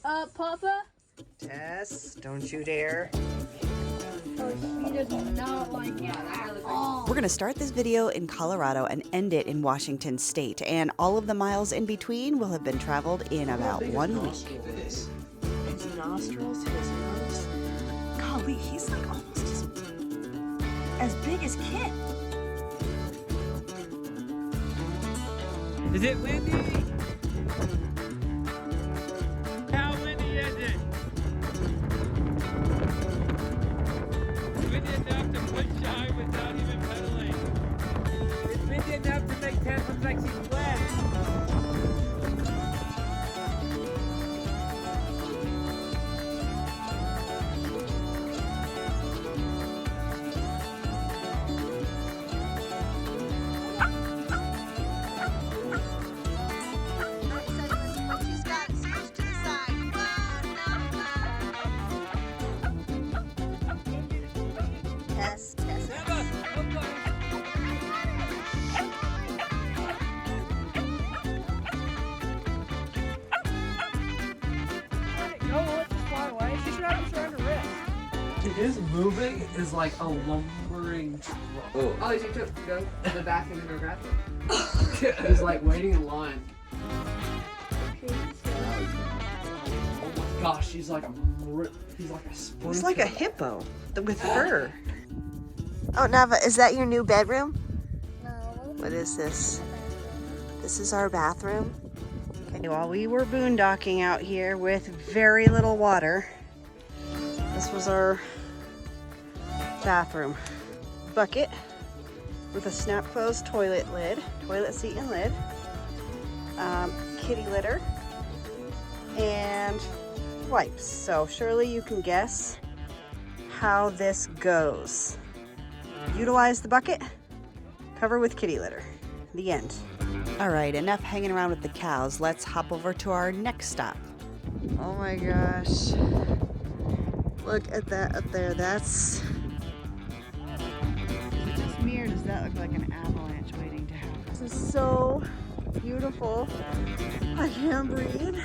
Papa? Tess, don't you dare. Oh, he does not like it. Oh. We're going to start this video in Colorado and end it in Washington State, and all of the miles in between will have been traveled in about 1 week. His nostrils, his nose. Golly, he's like almost as big as Kit. Is it windy? How windy is it? Windy enough to push shy without even pedaling. It's windy enough to make Tess look like she's wet. His moving is like a lumbering truck. Oh. You took go to the bathroom and go grab it. He's like waiting in line. Oh my gosh, he's like a sprinter. He's like a hippo with fur. Oh, Nava, is that your new bedroom? No. What is this? This is our bathroom. Okay, while we were boondocking out here with very little water, this was our bathroom. Bucket with a snap closed toilet seat and lid, kitty litter, and wipes. So surely you can guess how this goes. Utilize the bucket, cover with kitty litter. The end. All right, enough hanging around with the cows. Let's hop over to our next stop. Oh my gosh. Look at that up there. That's... Just mirror, does that look like an avalanche waiting to happen? This is so beautiful. I can't breathe.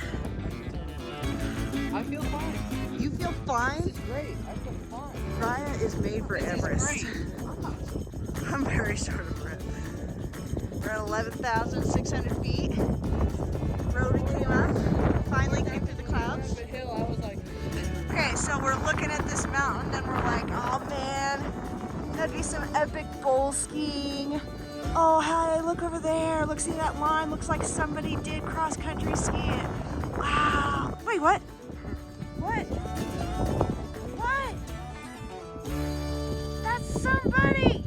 I feel fine. You feel fine? This is great. I feel fine. Raya is made for Everest. I'm very short of breath. We're at 11,600 feet. Road we came up. Finally came through the clouds. The hill, I was like... Okay, so we're looking at this mountain and we're like, oh man, that'd be some epic bowl skiing. Oh, hey, look over there. Look, see that line? Looks like somebody did cross-country skiing. Wow. Wait, what? What? What? That's somebody!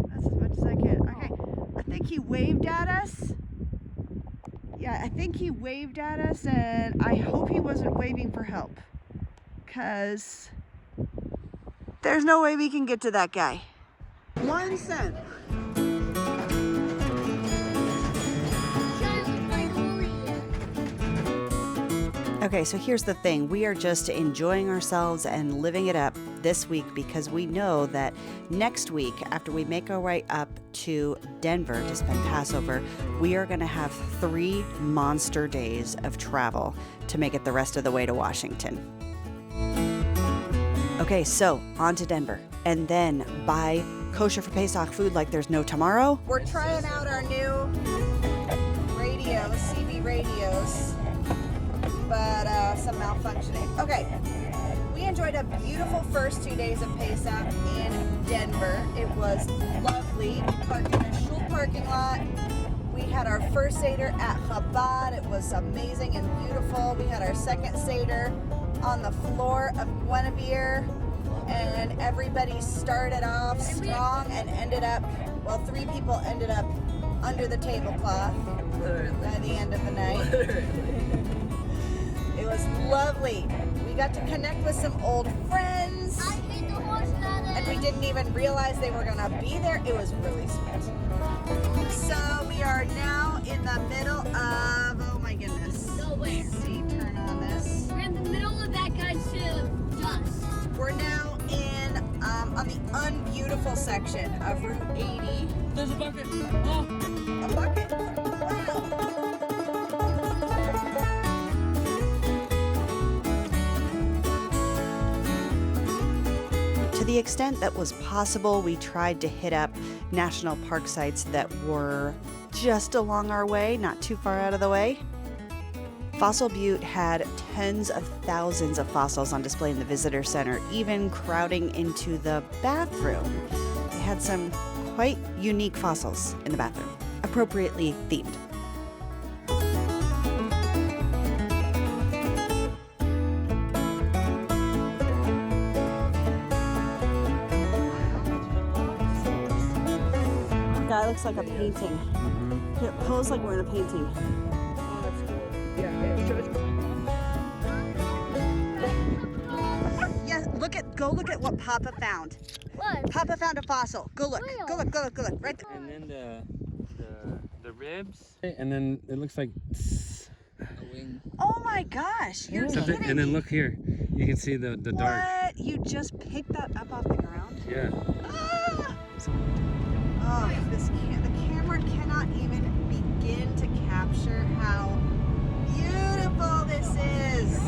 That's as much as I can. Okay, I think he waved at us. Yeah, I think he waved at us, and I hope he wasn't waving for help, because there's no way we can get to that guy. 1 cent. Okay, so here's the thing. We are just enjoying ourselves and living it up this week because we know that next week, after we make our way up to Denver to spend Passover, we are going to have 3 monster days of travel to make it the rest of the way to Washington. Okay, so on to Denver, and then buy kosher for Pesach food like there's no tomorrow. We're trying out our new radios, CB radios. But some malfunctioning. Okay, we enjoyed a beautiful first 2 days of Pesach in Denver. It was lovely. We parked in a shul parking lot. We had our first Seder at Chabad. It was amazing and beautiful. We had our second Seder on the floor of Guinevere, and everybody started off strong and ended up, well, 3 people ended up under the tablecloth by the end of the night. It was lovely. We got to connect with some old friends. And we didn't even realize they were gonna be there. It was really sweet. So we are now in the middle of, oh my goodness. Nowhere. See, turn on this. We're in the middle of that guy's dust. We're now in, on the unbeautiful section of Route 80. There's a bucket. Oh. A bucket? Wow. To the extent that was possible, we tried to hit up national park sites that were just along our way, not too far out of the way. Fossil Butte had tens of thousands of fossils on display in the visitor center, even crowding into the bathroom. They had some quite unique fossils in the bathroom, appropriately themed. Guy looks like a painting. Here, pose like we're in a painting. Yes, go look at what Papa found. What? Papa found a fossil. Go look. Go look. Go look. Go look. Right there. And then the ribs. And then it looks like a wing. Oh my gosh! You're kidding And then me. look here. You can see the dark. What? You just picked that up off the ground? Yeah. Ah! Oh, the camera cannot even begin to capture how beautiful this is.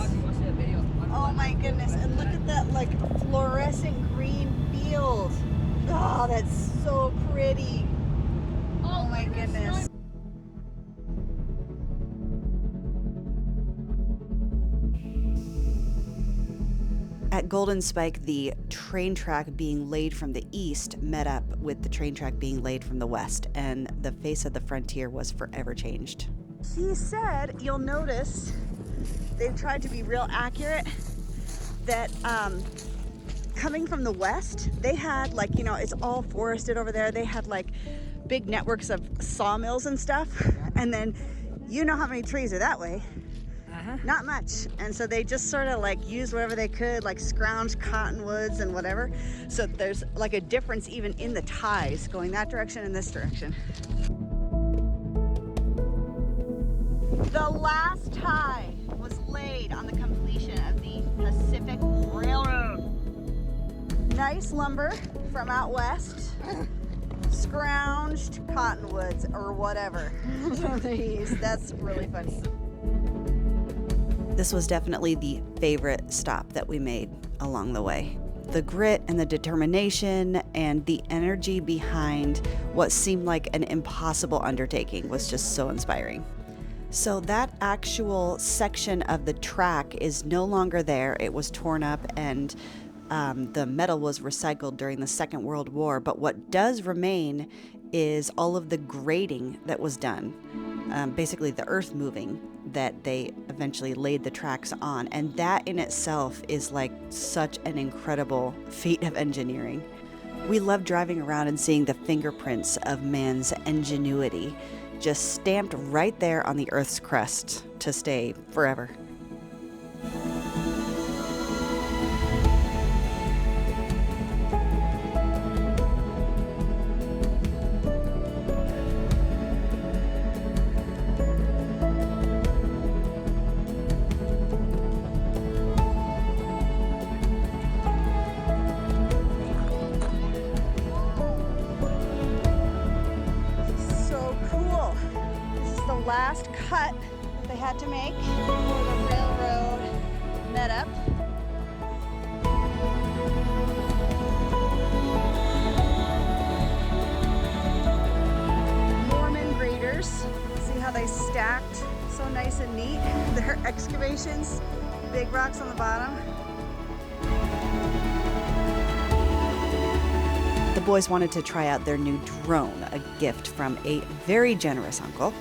Oh my goodness, and look at that like fluorescent green field. Oh, that's so pretty. Oh my goodness. At Golden Spike, the train track being laid from the east met up with the train track being laid from the west, and the face of the frontier was forever changed. He said, you'll notice, they've tried to be real accurate, that coming from the west, they had like, it's all forested over there. They had like big networks of sawmills and stuff. And then you know how many trees are that way. Not much. And so they just sort of like used whatever they could, like scrounged cottonwoods and whatever. So there's like a difference even in the ties going that direction and this direction. The last tie was laid on the completion of the Pacific Railroad. Nice lumber from out west. Scrounged cottonwoods or whatever. That's really funny. This was definitely the favorite stop that we made along the way. The grit and the determination and the energy behind what seemed like an impossible undertaking was just so inspiring. So that actual section of the track is no longer there. It was torn up and the metal was recycled during the Second World War. But what does remain is all of the grading that was done, basically the earth moving that they eventually laid the tracks on. And that in itself is like such an incredible feat of engineering. We love driving around and seeing the fingerprints of man's ingenuity just stamped right there on the Earth's crust to stay forever. Last cut that they had to make before the railroad met up. Mormon graders, see how they stacked so nice and neat. Their excavations, big rocks on the bottom. The boys wanted to try out their new drone, a gift from a very generous uncle.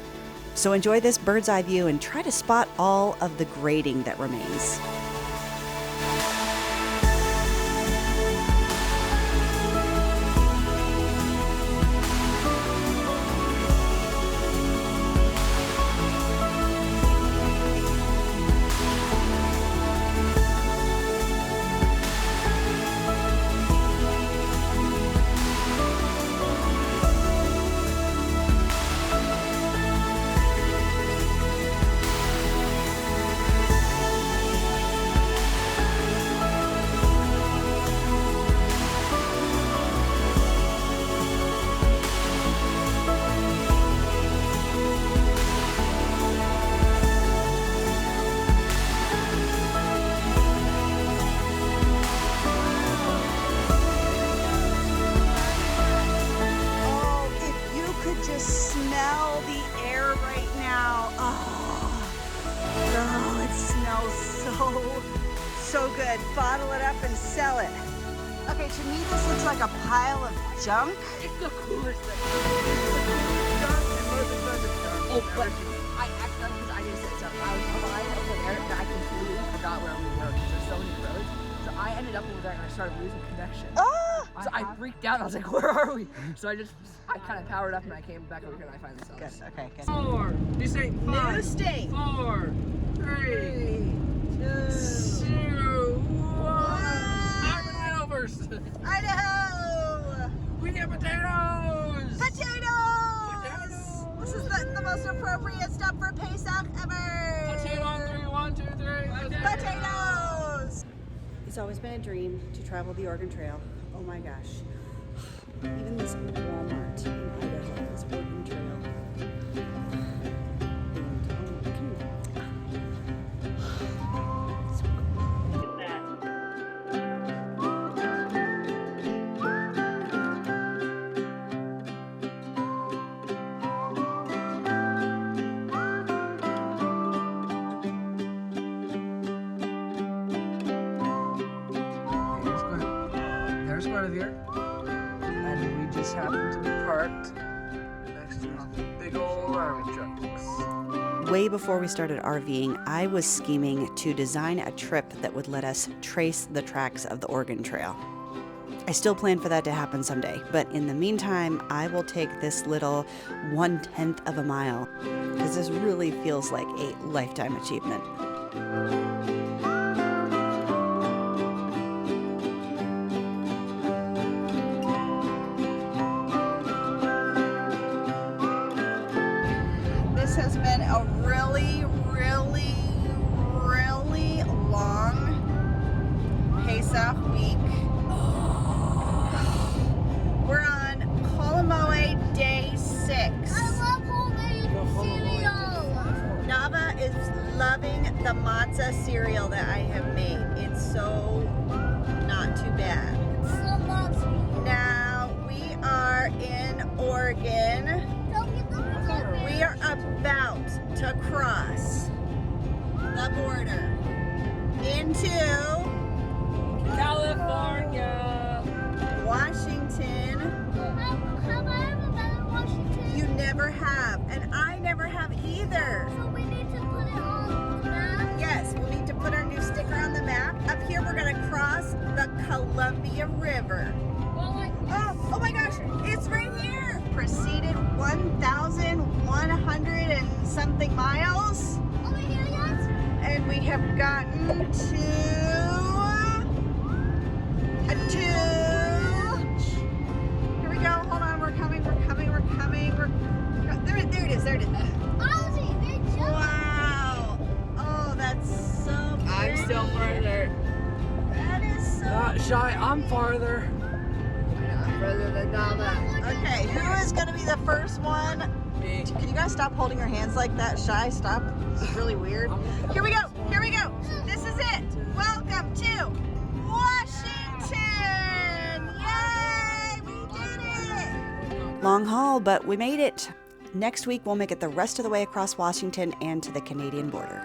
So enjoy this bird's eye view and try to spot all of the grading that remains. so good. Bottle it up and sell it. Okay, to me this looks like a pile of junk. It's the coolest thing. It's the coolest junk and most expensive junk. Oh, but I accidentally, because I just said something. I was flying over there and I completely forgot where we were because there's so many roads. So I ended up over there and I started losing connection. Oh! So I freaked out. I was like, where are we? So I kind of powered up and I came back over here and I finally saw this. Good, okay, good. 4. New state. 5. New state. 4. 3. 2. 1. Idaho first. Idaho! We get potatoes. Potatoes! This is the most appropriate stop for Pesach ever! Potato on 3. 1, 2, 3. Potatoes! It's always been a dream to travel the Oregon Trail. Oh my gosh. Even this Walmart in Idaho is Oregon Trail. There's Guinevere, and we just happen to be parked next to these big old army trucks. Way before we started RVing, I was scheming to design a trip that would let us trace the tracks of the Oregon Trail. I still plan for that to happen someday, but in the meantime, I will take this little 1/10 of a mile, because this really feels like a lifetime achievement. This has been a really, really, really long Pesach week. We're on Holomoe day 6. I love homemade cereal. Nava is loving the matzah cereal that I have made. It's so not too bad. So much. Now we are in Oregon. We are about to cross the border into California. Washington. Have I ever been in Washington? You never have, and I never have either. So we need to put it on the map. Yes, we'll need to put our new sticker on the map. Up here, we're gonna cross the Columbia River. Well, like, Oh my gosh, it's right here. Proceeded 1,100 and something miles, over here, yes? and we have gotten to here we go. Hold on, we're coming. There it is. Ozzy, they just. Wow. Oh, that's so pretty. I'm still further. That is so Not shy, I'm farther. I'm further than Nava. Okay, who is going to be the first one? Me. Can you guys stop holding your hands like that? Shy, stop. This is really weird. Here we go. This is it. Welcome to Washington. Yay, we did it. Long haul, but we made it. Next week, we'll make it the rest of the way across Washington and to the Canadian border.